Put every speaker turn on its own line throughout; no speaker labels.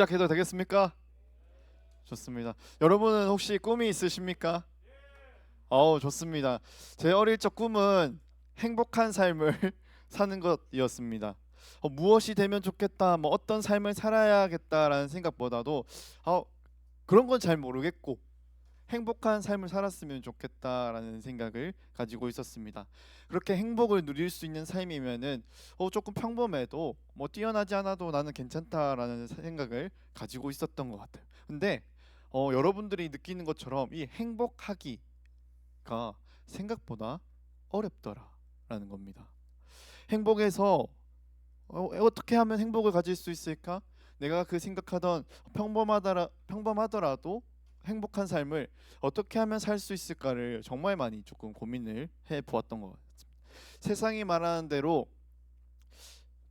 시작해도 되겠습니까? 좋습니다. 여러분은 혹시 꿈이 있으십니까? 좋습니다. 제 어릴 적 꿈은 행복한 삶을 사는 것이었습니다. 무엇이 되면 좋겠다, 뭐 어떤 삶을 살아야겠다라는 생각보다도 어, 그런 건 잘 모르겠고 행복한 삶을 살았으면 좋겠다라는 생각을 가지고 있었습니다. 그렇게 행복을 누릴 수 있는 삶이면은 조금 평범해도 뭐 뛰어나지 않아도 나는 괜찮다라는 생각을 가지고 있었던 것 같아요. 근데 여러분들이 느끼는 것처럼 이 행복하기가 생각보다 어렵더라라는 겁니다. 행복에서 어떻게 하면 행복을 가질 수 있을까? 내가 그 생각하던 평범하더라도 행복한 삶을 어떻게 하면 살 수 있을까를 정말 많이 조금 고민을 해 보았던 것 같습니다. 세상이 말하는 대로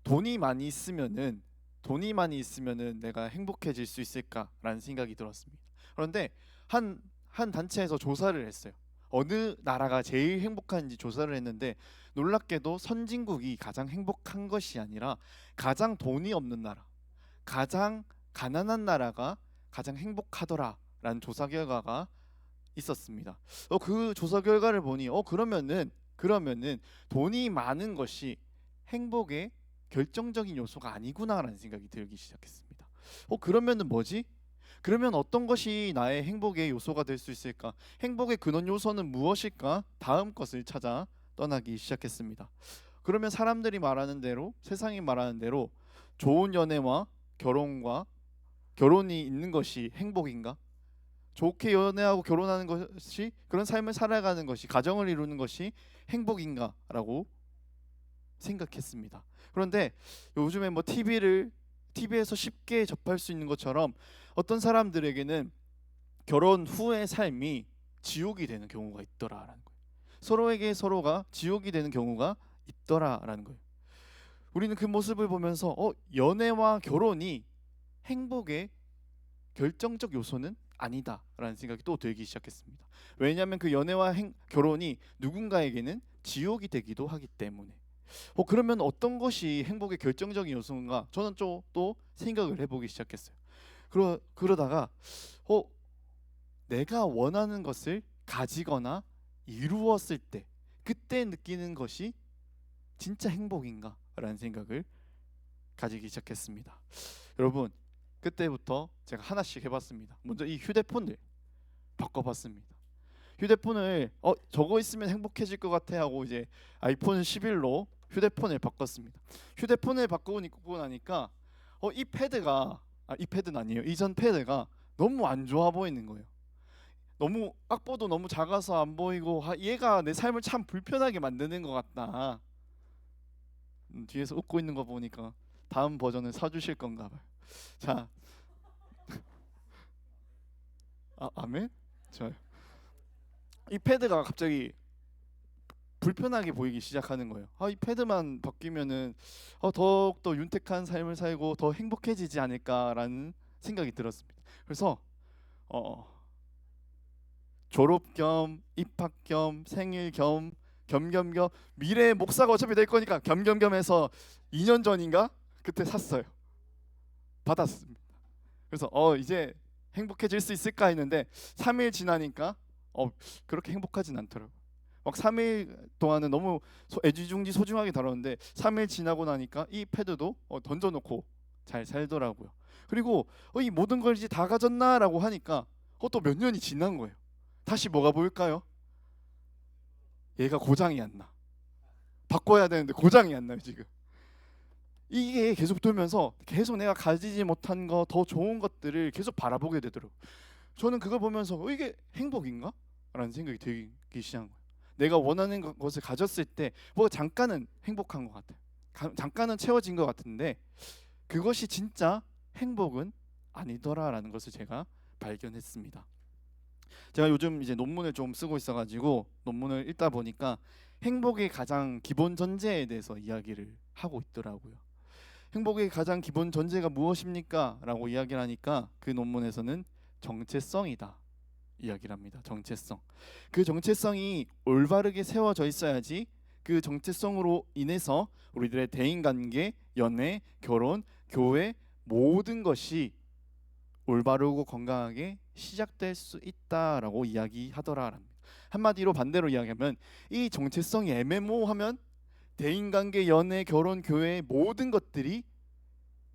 돈이 많이 있으면은 내가 행복해질 수 있을까라는 생각이 들었습니다. 그런데 한 단체에서 조사를 했어요. 어느 나라가 제일 행복한지 조사를 했는데 놀랍게도 선진국이 가장 행복한 것이 아니라 가장 돈이 없는 나라, 가장 가난한 나라가 가장 행복하더라라는 조사 결과가 있었습니다. 그 조사 결과를 보니 그러면은 돈이 많은 것이 행복의 결정적인 요소가 아니구나라는 생각이 들기 시작했습니다. 그러면은 뭐지? 그러면 어떤 것이 나의 행복의 요소가 될 수 있을까? 행복의 근원 요소는 무엇일까? 다음 것을 찾아 떠나기 시작했습니다. 그러면 사람들이 말하는 대로, 세상이 말하는 대로 좋은 연애와 결혼이 있는 것이 행복인가? 좋게 연애하고 결혼하는 것이, 그런 삶을 살아가는 것이, 가정을 이루는 것이 행복인가라고 생각했습니다. 그런데 요즘에 뭐 TV에서 쉽게 접할 수 있는 것처럼 어떤 사람들에게는 결혼 후의 삶이 지옥이 되는 경우가 있더라라는 거예요. 서로에게 서로가 지옥이 되는 경우가 있더라라는 거예요. 우리는 그 모습을 보면서 연애와 결혼이 행복의 결정적 요소는 아니다라는 생각이 또 들기 시작했습니다. 왜냐하면 그 연애와 결혼이 누군가에게는 지옥이 되기도 하기 때문에. 그러면 어떤 것이 행복의 결정적인 요소인가? 저는 또 생각을 해보기 시작했어요. 그러다가 어, 내가 원하는 것을 가지거나 이루었을 때 그때 느끼는 것이 진짜 행복인가? 라는 생각을 가지기 시작했습니다. 여러분, 그때부터 제가 하나씩 해봤습니다. 먼저 이 휴대폰을 바꿔봤습니다. 휴대폰을 저거 있으면 행복해질 것 같아 하고 이제 아이폰 11로 휴대폰을 바꿨습니다. 휴대폰을 바꾸고 나니까 이 패드는 아니에요. 이전 패드가 너무 안 좋아 보이는 거예요. 너무 악보도 너무 작아서 안 보이고 얘가 내 삶을 참 불편하게 만드는 것 같다. 뒤에서 웃고 있는 거 보니까 다음 버전을 사주실 건가 봐요. 자, 아멘? 자, 이 패드가 갑자기 불편하게 보이기 시작하는 거예요. 이 패드만 바뀌면은 더욱더 윤택한 삶을 살고 더 행복해지지 않을까라는 생각이 들었습니다. 그래서 어, 졸업 겸 입학 겸 생일 겸 겸겸겸 미래의 목사가 어차피 될 거니까 겸겸겸해서 2년 전인가 그때 샀어요. 받았습니다. 그래서 이제 행복해질 수 있을까 했는데 3일 지나니까 그렇게 행복하진 않더라고요. 막 3일 동안은 너무 애지중지 소중하게 다뤘는데 3일 지나고 나니까 이 패드도 던져놓고 잘 살더라고요. 그리고 이 모든 걸 이제 다 가졌나라고 하니까 또 몇 년이 지난 거예요. 다시 뭐가 보일까요? 얘가 고장이 안 나. 바꿔야 되는데 고장이 안 나요 지금. 이게 계속 돌면서 계속 내가 가지지 못한 거, 더 좋은 것들을 계속 바라보게 되더라고요. 저는 그걸 보면서 이게 행복인가? 라는 생각이 들기 시작한 거예요. 내가 원하는 것을 가졌을 때 뭐 잠깐은 행복한 것 같아요. 잠깐은 채워진 것 같은데 그것이 진짜 행복은 아니더라라는 것을 제가 발견했습니다. 제가 요즘 이제 논문을 좀 쓰고 있어가지고 논문을 읽다 보니까 행복의 가장 기본 전제에 대해서 이야기를 하고 있더라고요. 행복의 가장 기본 전제가 무엇입니까? 라고 이야기를 하니까 그 논문에서는 정체성이다 이야기를 합니다. 정체성. 그 정체성이 올바르게 세워져 있어야지 그 정체성으로 인해서 우리들의 대인관계, 연애, 결혼, 교회 모든 것이 올바르고 건강하게 시작될 수 있다라고 이야기하더라랍니다. 한마디로 반대로 이야기하면 이 정체성이 애매모호하면 대인관계, 연애, 결혼, 교회 모든 것들이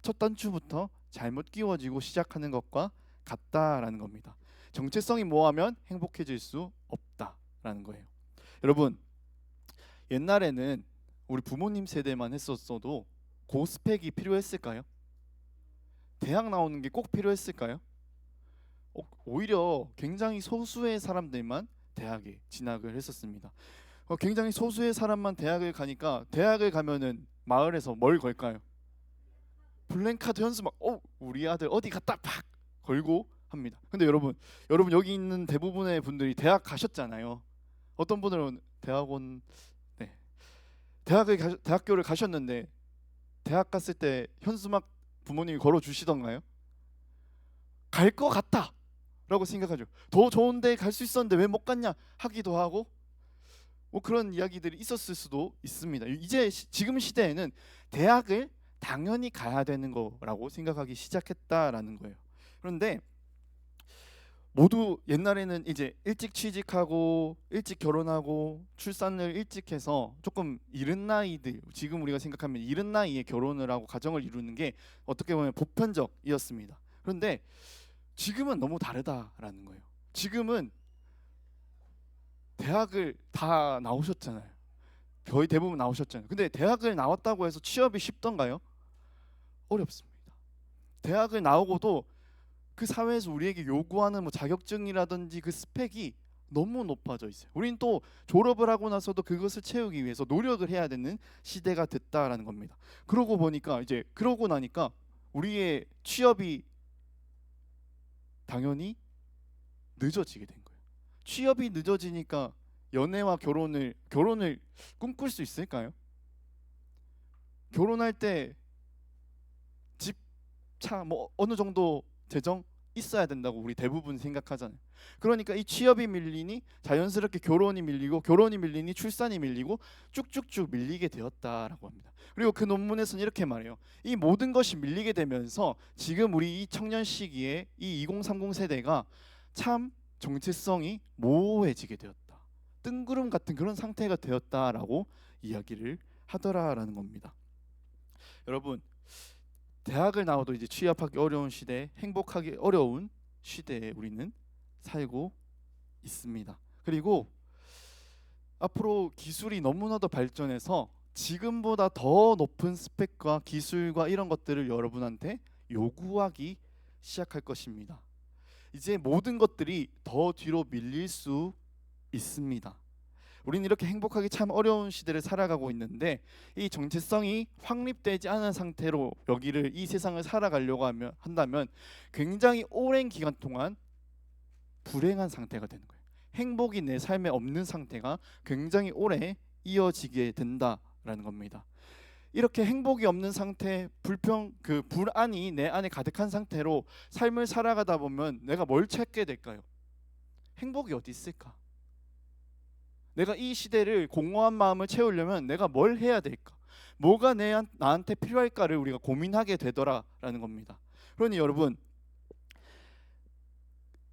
첫 단추부터 잘못 끼워지고 시작하는 것과 같다라는 겁니다. 정체성이 모호하면 행복해질 수 없다라는 거예요. 여러분, 옛날에는 우리 부모님 세대만 했었어도 고스펙이 필요했을까요? 대학 나오는 게 꼭 필요했을까요? 오히려 굉장히 소수의 사람들만 대학에 진학을 했었습니다. 굉장히 소수의 사람만 대학을 가니까 대학을 가면은 마을에서 뭘 걸까요? 블랙카드 현수막, 우리 아들 어디 갔다 팍 걸고 합니다. 근데 여러분 여기 있는 대부분의 분들이 대학 가셨잖아요. 어떤 분들은 대학원, 대학교를 가셨는데 대학 갔을 때 현수막 부모님이 걸어 주시던가요? 갈 것 같다 라고 생각하죠. 더 좋은 데 갈 수 있었는데 왜 못 갔냐 하기도 하고, 뭐 그런 이야기들이 있었을 수도 있습니다. 이제 지금 시대에는 대학을 당연히 가야 되는 거라고 생각하기 시작했다라는 거예요. 그런데 모두 옛날에는 이제 일찍 취직하고 일찍 결혼하고 출산을 일찍 해서 조금 이른 나이들, 지금 우리가 생각하면 이른 나이에 결혼을 하고 가정을 이루는 게 어떻게 보면 보편적이었습니다. 그런데 지금은 너무 다르다라는 거예요. 지금은 대학을 다 나오셨잖아요. 거의 대부분 나오셨잖아요. 근데 대학을 나왔다고 해서 취업이 쉽던가요? 어렵습니다. 대학을 나오고도 그 사회에서 우리에게 요구하는 뭐 자격증이라든지 그 스펙이 너무 높아져 있어요. 우리는 또 졸업을 하고 나서도 그것을 채우기 위해서 노력을 해야 되는 시대가 됐다라는 겁니다. 그러고 나니까 우리의 취업이 당연히 늦어지게 된 거예요. 취업이 늦어지니까 연애와 결혼을 꿈꿀 수 있을까요? 결혼할 때 집, 차 뭐 어느 정도 재정 있어야 된다고 우리 대부분 생각하잖아요. 그러니까 이 취업이 밀리니 자연스럽게 결혼이 밀리고, 결혼이 밀리니 출산이 밀리고, 쭉쭉쭉 밀리게 되었다라고 합니다. 그리고 그 논문에서는 이렇게 말해요. 이 모든 것이 밀리게 되면서 지금 우리 이 청년 시기에 이 2030 세대가 참 정체성이 모호해지게 되었다. 뜬구름 같은 그런 상태가 되었다라고 이야기를 하더라라는 겁니다. 여러분, 대학을 나와도 이제 취업하기 어려운 시대, 행복하기 어려운 시대에 우리는 살고 있습니다. 그리고 앞으로 기술이 너무나도 발전해서 지금보다 더 높은 스펙과 기술과 이런 것들을 여러분한테 요구하기 시작할 것입니다. 이제 모든 것들이 더 뒤로 밀릴 수 있습니다. 우리는 이렇게 행복하기 참 어려운 시대를 살아가고 있는데, 이 정체성이 확립되지 않은 상태로 이 세상을 살아가려고 한다면 굉장히 오랜 기간 동안 불행한 상태가 되는 거예요. 행복이 내 삶에 없는 상태가 굉장히 오래 이어지게 된다라는 겁니다. 이렇게 행복이 없는 상태, 불안이 내 안에 가득한 상태로 삶을 살아가다 보면 내가 뭘 찾게 될까요? 행복이 어디 있을까? 내가 이 시대를 공허한 마음을 채우려면 내가 뭘 해야 될까? 뭐가 나한테 필요할까를 우리가 고민하게 되더라라는 겁니다. 그러니 여러분,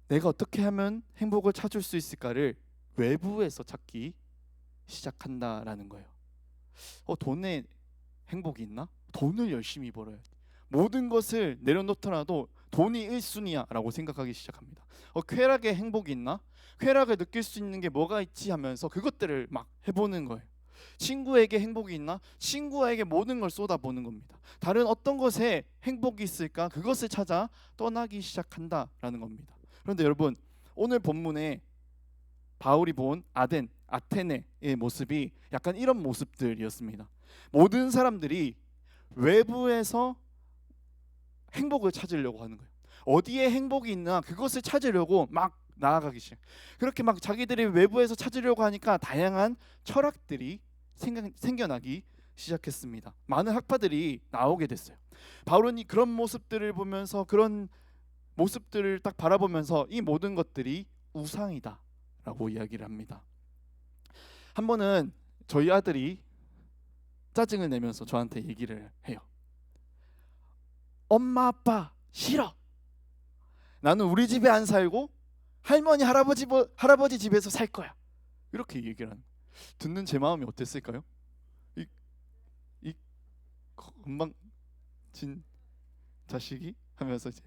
내가 어떻게 하면 행복을 찾을 수 있을까를 외부에서 찾기 시작한다라는 거예요. 돈에 행복이 있나? 돈을 열심히 벌어야 돼. 모든 것을 내려놓더라도 돈이 1순위야 라고 생각하기 시작합니다. 쾌락에 행복이 있나? 쾌락을 느낄 수 있는 게 뭐가 있지 하면서 그것들을 막 해보는 거예요. 친구에게 행복이 있나? 친구에게 모든 걸 쏟아보는 겁니다. 다른 어떤 것에 행복이 있을까? 그것을 찾아 떠나기 시작한다라는 겁니다. 그런데 여러분, 오늘 본문에 바울이 본 아테네의 모습이 약간 이런 모습들이었습니다. 모든 사람들이 외부에서 행복을 찾으려고 하는 거예요. 어디에 행복이 있나 그것을 찾으려고 막 나아가기 시작. 그렇게 막 자기들이 외부에서 찾으려고 하니까 다양한 철학들이 생겨나기 시작했습니다. 많은 학파들이 나오게 됐어요. 바울은 그런 모습들을 보면서, 그런 모습들을 딱 바라보면서 이 모든 것들이 우상이다라고 이야기를 합니다. 한 번은 저희 아들이 짜증을 내면서 저한테 얘기를 해요. 엄마 아빠 싫어. 나는 우리 집에 안 살고 할머니 할아버지 집에서 살 거야. 이렇게 얘기를 하는. 듣는 제 마음이 어땠을까요? 이 금방 진 자식이 하면서 이제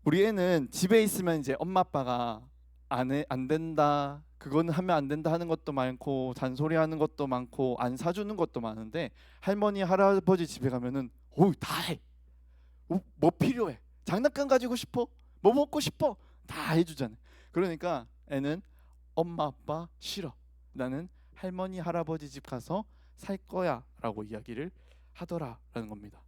우리 애는 집에 있으면 이제 엄마 아빠가 안 된다, 그거는 하면 안 된다 하는 것도 많고 잔소리하는 것도 많고 안 사주는 것도 많은데 할머니 할아버지 집에 가면은 다 해. 뭐 필요해? 장난감 가지고 싶어? 뭐 먹고 싶어? 다 해주잖아요. 그러니까 애는 엄마 아빠 싫어, 나는 할머니 할아버지 집 가서 살 거야 라고 이야기를 하더라라는 겁니다.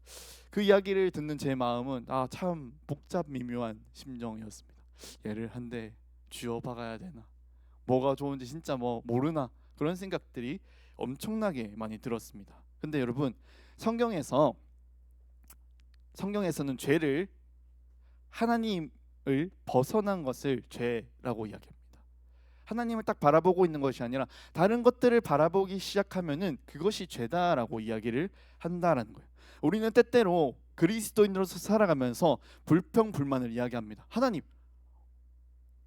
그 이야기를 듣는 제 마음은 참 복잡 미묘한 심정이었습니다. 얘를 한 대 쥐어 박아야 되나, 뭐가 좋은지 진짜 모르나, 그런 생각들이 엄청나게 많이 들었습니다. 근데 여러분, 성경에서는 죄를, 하나님을 벗어난 것을 죄라고 이야기합니다. 하나님을 딱 바라보고 있는 것이 아니라 다른 것들을 바라보기 시작하면은 그것이 죄다라고 이야기를 한다라는 거예요. 우리는 때때로 그리스도인으로서 살아가면서 불평불만을 이야기합니다. 하나님,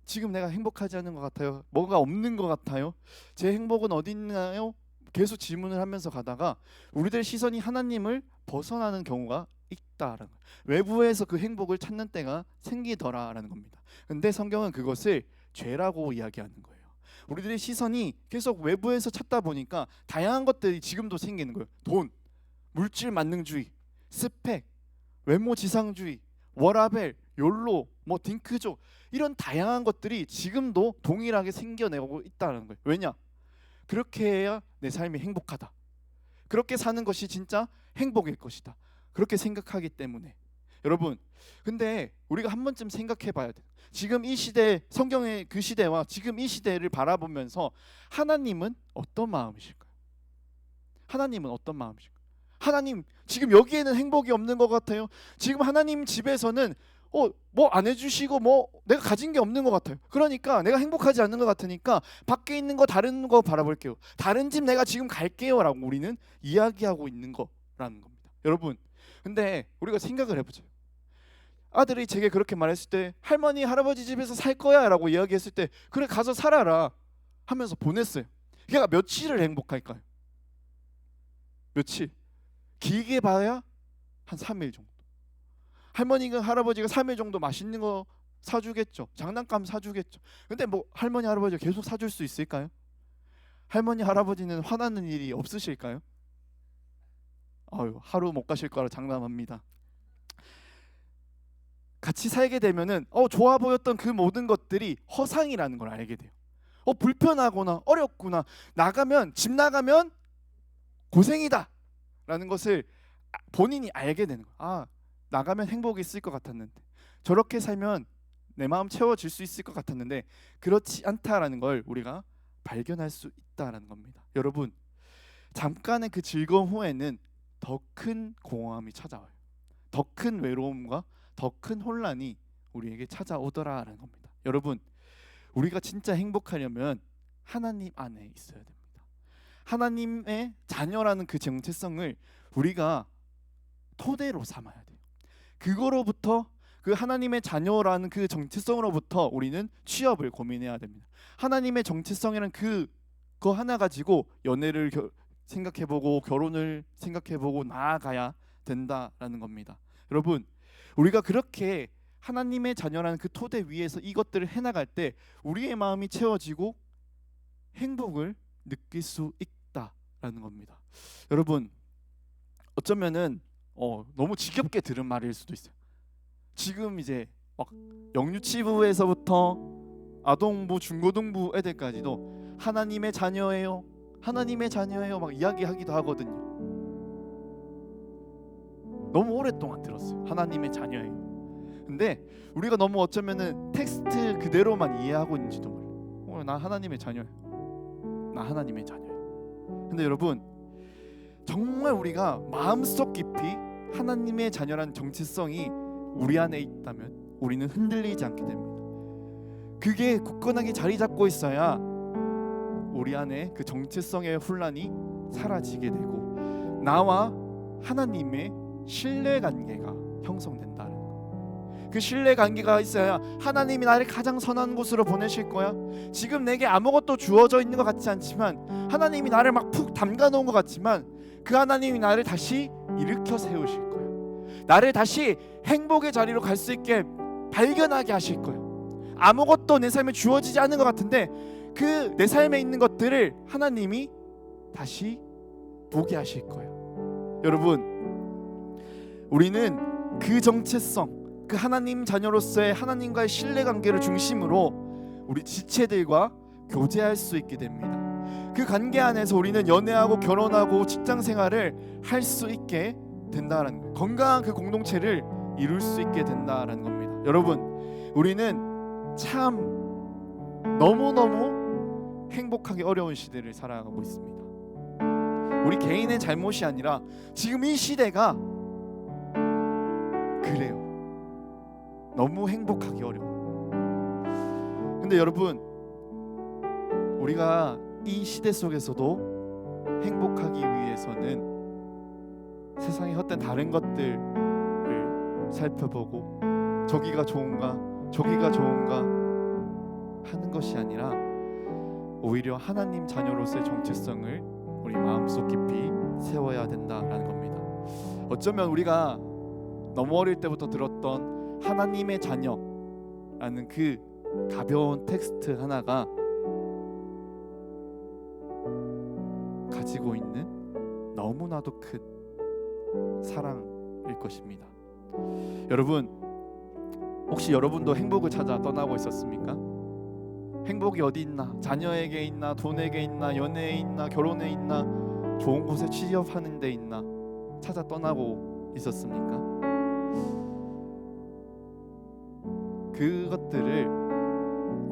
지금 내가 행복하지 않은 것 같아요. 뭐가 없는 것 같아요. 제 행복은 어디 있나요? 계속 질문을 하면서 가다가 우리들 시선이 하나님을 벗어나는 경우가 있다라는 거예요. 외부에서 그 행복을 찾는 때가 생기더라라는 겁니다. 근데 성경은 그것을 죄라고 이야기하는 거예요. 우리들의 시선이 계속 외부에서 찾다 보니까 다양한 것들이 지금도 생기는 거예요. 돈, 물질 만능주의, 스펙, 외모 지상주의, 워라벨, 욜로, 딩크족, 이런 다양한 것들이 지금도 동일하게 생겨내고 있다는 거예요. 왜냐? 그렇게 해야 내 삶이 행복하다, 그렇게 사는 것이 진짜 행복일 것이다, 그렇게 생각하기 때문에. 여러분, 근데 우리가 한 번쯤 생각해 봐야 돼요. 지금 이 시대, 성경의 그 시대와 지금 이 시대를 바라보면서 하나님은 어떤 마음이실까요? 하나님은 어떤 마음이실까요? 하나님, 지금 여기에는 행복이 없는 것 같아요. 지금 하나님 집에서는 뭐 안 해주시고 내가 가진 게 없는 것 같아요. 그러니까 내가 행복하지 않는 것 같으니까 밖에 있는 거, 다른 거 바라볼게요. 다른 집 내가 지금 갈게요 라고 우리는 이야기하고 있는 거라는 겁니다. 여러분, 근데 우리가 생각을 해보죠. 아들이 제게 그렇게 말했을 때, 할머니 할아버지 집에서 살 거야 라고 이야기했을 때, 그래 가서 살아라 하면서 보냈어요. 걔가 며칠을 행복할까요? 며칠? 길게 봐야 한 3일 정도. 할머니가 할아버지가 3일 정도 맛있는 거 사주겠죠. 장난감 사주겠죠. 근데 할머니 할아버지가 계속 사줄 수 있을까요? 할머니 할아버지는 화나는 일이 없으실까요? 하루 못 가실 거라 장담합니다. 같이 살게 되면은 좋아 보였던 그 모든 것들이 허상이라는 걸 알게 돼요. 불편하거나 어렵구나, 집 나가면 고생이다 라는 것을 본인이 알게 되는 거예요. 나가면 행복이 있을 것 같았는데, 저렇게 살면 내 마음 채워질 수 있을 것 같았는데 그렇지 않다라는 걸 우리가 발견할 수 있다라는 겁니다. 여러분, 잠깐의 그 즐거움 후에는 더 큰 공허함이 찾아와요. 더 큰 외로움과 더 큰 혼란이 우리에게 찾아오더라라는 겁니다. 여러분, 우리가 진짜 행복하려면 하나님 안에 있어야 됩니다. 하나님의 자녀라는 그 정체성을 우리가 토대로 삼아야 돼요. 그거로부터, 그 하나님의 자녀라는 그 정체성으로부터 우리는 취업을 고민해야 됩니다. 하나님의 정체성이란 그거 하나 가지고 연애를 생각해보고 결혼을 생각해보고 나아가야 된다라는 겁니다. 여러분, 우리가 그렇게 하나님의 자녀라는 그 토대 위에서 이것들을 해나갈 때 우리의 마음이 채워지고 행복을 느낄 수 있다라는 겁니다. 여러분, 어쩌면은 너무 지겹게 들은 말일 수도 있어요. 지금 이제 막 영유치부에서부터 아동부, 중고등부 애들까지도 하나님의 자녀예요, 하나님의 자녀예요 막 이야기하기도 하거든요. 너무 오랫동안 들었어요. 하나님의 자녀예요. 근데 우리가 너무 어쩌면은 텍스트 그대로만 이해하고 있는지도 몰라요. 나 하나님의 자녀예요, 나 하나님의 자녀예요. 근데 여러분, 정말 우리가 마음속 깊이 하나님의 자녀라는 정체성이 우리 안에 있다면 우리는 흔들리지 않게 됩니다. 그게 굳건하게 자리 잡고 있어야 우리 안에 그 정체성의 혼란이 사라지게 되고 나와 하나님의 신뢰관계가 형성된다는 거. 그 신뢰 관계가 있어야 하나님이 나를 가장 선한 곳으로 보내실 거야. 지금 내게 아무것도 주어져 있는 것 같지 않지만, 하나님이 나를 막 푹 담가 놓은 것 같지만, 그 하나님이 나를 다시 일으켜 세우실 거야. 나를 다시 행복의 자리로 갈 수 있게 발견하게 하실 거야. 아무것도 내 삶에 주어지지 않은 것 같은데 그 내 삶에 있는 것들을 하나님이 다시 보게 하실 거예요. 여러분, 우리는 그 정체성, 그 하나님 자녀로서의 하나님과의 신뢰관계를 중심으로 우리 지체들과 교제할 수 있게 됩니다. 그 관계 안에서 우리는 연애하고 결혼하고 직장생활을 할 수 있게 된다라는 거예요. 건강한 그 공동체를 이룰 수 있게 된다라는 겁니다. 여러분, 우리는 참 너무너무 행복하기 어려운 시대를 살아가고 있습니다. 우리 개인의 잘못이 아니라 지금 이 시대가 그래요. 너무 행복하기 어려워. 근데 여러분, 우리가 이 시대 속에서도 행복하기 위해서는 세상의 헛된 다른 것들을 살펴보고 저기가 좋은가 저기가 좋은가 하는 것이 아니라 오히려 하나님 자녀로서의 정체성을 우리 마음속 깊이 세워야 된다라는 겁니다. 어쩌면 우리가 너무 어릴 때부터 들었던 하나님의 자녀라는 그 가벼운 텍스트 하나가 가지고 있는 너무나도 큰 사랑일 것입니다. 여러분, 혹시 여러분도 행복을 찾아 떠나고 있었습니까? 행복이 어디 있나? 자녀에게 있나? 돈에게 있나? 연애에 있나? 결혼에 있나? 좋은 곳에 취업하는 데 있나? 찾아 떠나고 있었습니까? 그것들을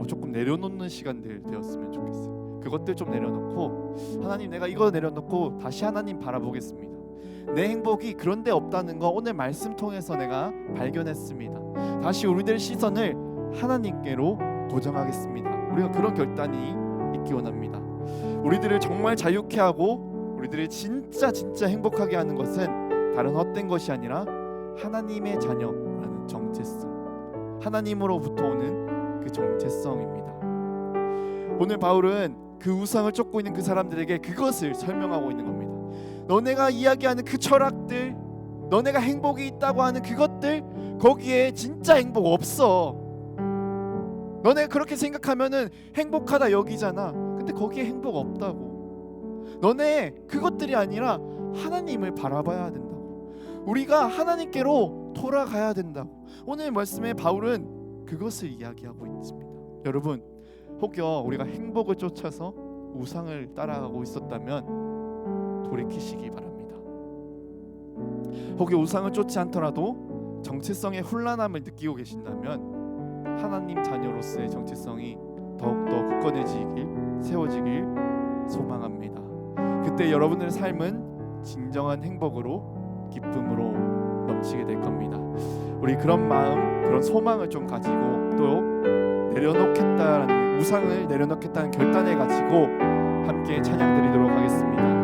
조금 내려놓는 시간들 되었으면 좋겠어요. 그것들 좀 내려놓고, 하나님, 내가 이거 내려놓고 다시 하나님 바라보겠습니다. 내 행복이 그런 데 없다는 거 오늘 말씀 통해서 내가 발견했습니다. 다시 우리들의 시선을 하나님께로 고정하겠습니다. 우리가 그런 결단이 있기 원합니다. 우리들을 정말 자유케 하고 우리들을 진짜 행복하게 하는 것은 다른 헛된 것이 아니라 하나님의 자녀라는 정체성, 하나님으로부터 오는 그 정체성입니다. 오늘 바울은 그 우상을 쫓고 있는 그 사람들에게 그것을 설명하고 있는 겁니다. 너네가 이야기하는 그 철학들, 너네가 행복이 있다고 하는 그것들, 거기에 진짜 행복 없어. 너네가 그렇게 생각하면은 행복하다 여기잖아. 근데 거기에 행복 없다고. 너네 그것들이 아니라 하나님을 바라봐야 된다고. 우리가 하나님께로 돌아가야 된다고. 오늘 말씀에 바울은 그것을 이야기하고 있습니다. 여러분, 혹여 우리가 행복을 쫓아서 우상을 따라가고 있었다면 돌이키시기 바랍니다. 혹여 우상을 쫓지 않더라도 정체성의 혼란함을 느끼고 계신다면 하나님 자녀로서의 정체성이 더욱더 굳건해지길, 세워지길 소망합니다. 그때 여러분의 삶은 진정한 행복으로, 기쁨으로 넘치게 될 겁니다. 우리 그런 마음, 그런 소망을 좀 가지고 또 내려놓겠다라는, 우상을 내려놓겠다는 결단을 가지고 함께 찬양 드리도록 하겠습니다.